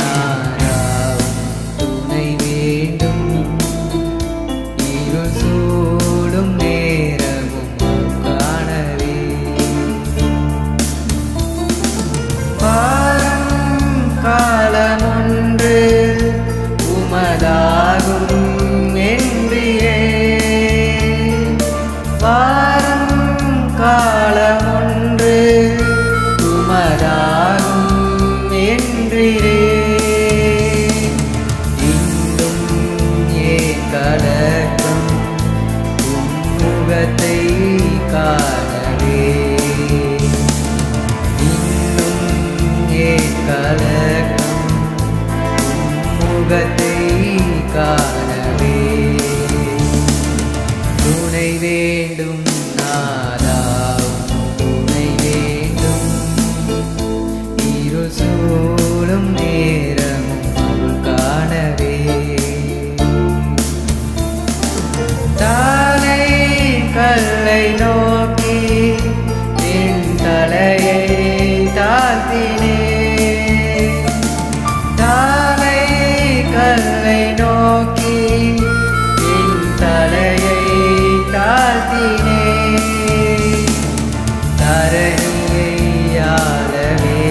நானாவும் துணை வேண்டும். இருள் சூடும் நேரமும் காணவே வாரம் காலமொன்று உமதாகும் என்றியே. வாரம் காலமொன்று உமதாகும் என்றியே. இன்னும் ஏன் கலக்கம் உம்முகத்தை காணவே. இன்னும் ஏன் கலக்கம் உம்முகத்தை காணவே. துணை வேண்டும் நாதாவும் துணை வேண்டும். இருள் சூழும் நேரமும் அருள் காணவே. தானை கல்லை நோக்கி என் தலையை தாழ்த்தினே. தானை கல்லை நோக்கி என் தலையை தாழ்த்தினே. தரணியை ஆளவே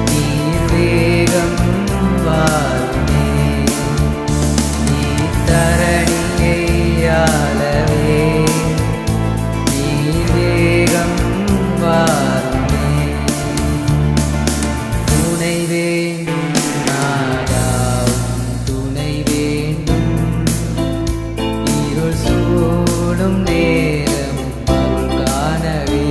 நீர் வேகம் வாருமே. நீர் தரணியை ஆளவே நீர் வேகம் வாருமே. துணை வேண்டும் நாதாவும் துணை வேண்டும். இருள் சூடும் நேரமும் அருள் காணவே.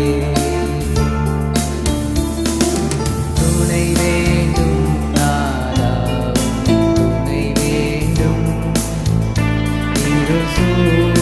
துணை வேண்டும் நாதாவும் துணை வேண்டும். இருள் சூடும்